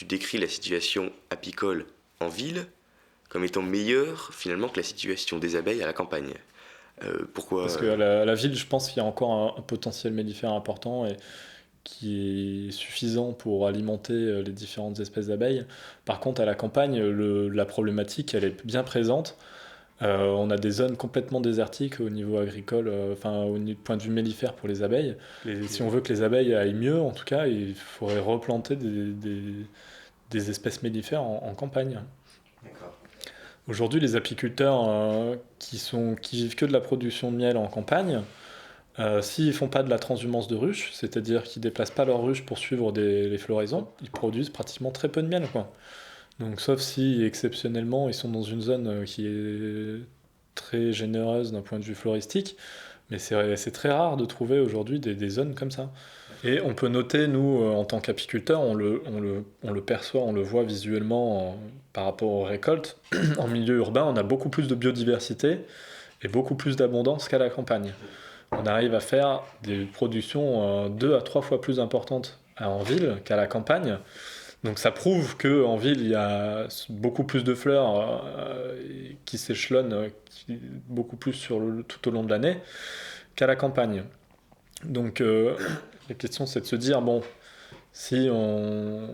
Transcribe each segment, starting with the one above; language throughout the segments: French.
tu décris la situation apicole en ville comme étant meilleure finalement que la situation des abeilles à la campagne. Pourquoi Parce qu'à la ville, je pense qu'il y a encore un potentiel mellifère important et qui est suffisant pour alimenter les différentes espèces d'abeilles. Par contre, à la campagne, la problématique, elle est bien présente. On a des zones complètement désertiques au niveau agricole, point de vue mellifère pour les abeilles. Et si on veut que les abeilles aillent mieux, en tout cas, il faudrait replanter des espèces mellifères en campagne. D'accord. Aujourd'hui, les apiculteurs qui vivent que de la production de miel en campagne, s'ils ne font pas de la transhumance de ruches, c'est-à-dire qu'ils ne déplacent pas leurs ruches pour suivre les floraisons, ils produisent pratiquement très peu de miel, quoi. Donc, sauf si exceptionnellement ils sont dans une zone qui est très généreuse d'un point de vue floristique, mais c'est très rare de trouver aujourd'hui des zones comme ça. Et on peut noter, nous, en tant qu'apiculteurs, on le perçoit, on le voit visuellement par rapport aux récoltes. En milieu urbain, on a beaucoup plus de biodiversité et beaucoup plus d'abondance qu'à la campagne. On arrive à faire des productions 2 à 3 fois plus importantes en ville qu'à la campagne. Donc ça prouve qu'en ville, il y a beaucoup plus de fleurs qui s'échelonnent beaucoup plus tout au long de l'année qu'à la campagne. Donc la question, c'est de se dire, bon, si on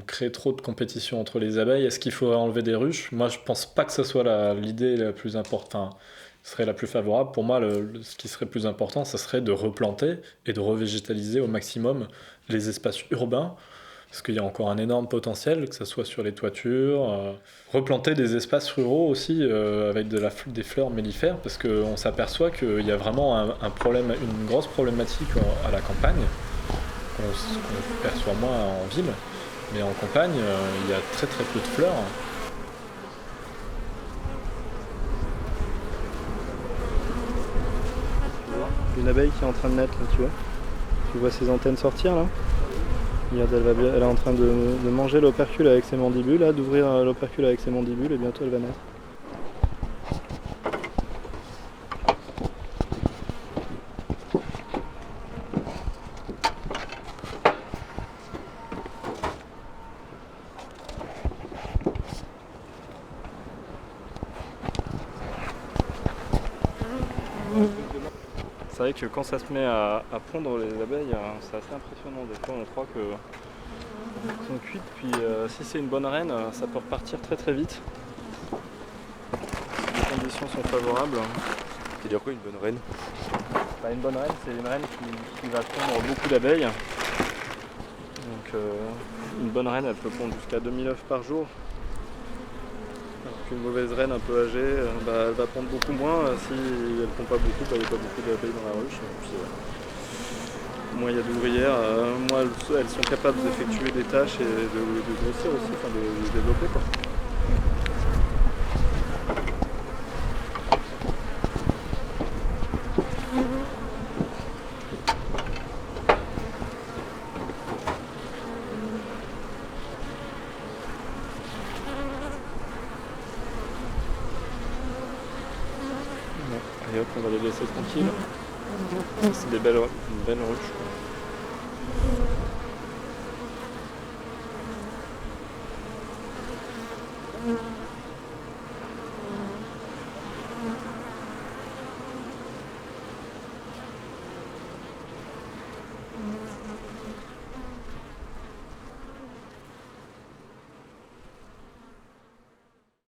crée trop de compétition entre les abeilles, est-ce qu'il faudrait enlever des ruches ? Moi, je pense pas que ce soit l'idée la plus importante, serait la plus favorable. Pour moi, ce qui serait plus important, ça serait de replanter et de revégétaliser au maximum les espaces urbains, parce qu'il y a encore un énorme potentiel, que ce soit sur les toitures, replanter des espaces ruraux aussi avec des fleurs mellifères, parce qu'on s'aperçoit qu'il y a vraiment un problème, une grosse problématique à la campagne, qu'on perçoit moins en ville, mais en campagne, il y a très très peu de fleurs. Une abeille qui est en train de naître là, tu vois. Tu vois ses antennes sortir là. Regarde, elle est en train de manger l'opercule avec ses mandibules, là, d'ouvrir l'opercule avec ses mandibules et bientôt elle va naître. C'est vrai que quand ça se met à pondre les abeilles, c'est assez impressionnant. Des fois on croit qu'elles sont cuites, puis si c'est une bonne reine, ça peut repartir très très vite. Si les conditions sont favorables. C'est-à-dire quoi une bonne reine ? Une bonne reine, c'est une reine qui va pondre beaucoup d'abeilles. Donc une bonne reine, elle peut pondre jusqu'à 2000 œufs par jour. Alors qu'une mauvaise reine un peu âgée, elle va pondre beaucoup moins. Si elle ne pond pas beaucoup, il n'y a pas beaucoup d'abeilles dans la ruche. Puis, moins il y a d'ouvrières, moins elles sont capables d'effectuer des tâches et de grossir aussi, de se développer, quoi. Et hop, on va les laisser tranquilles. C'est une belle ruche.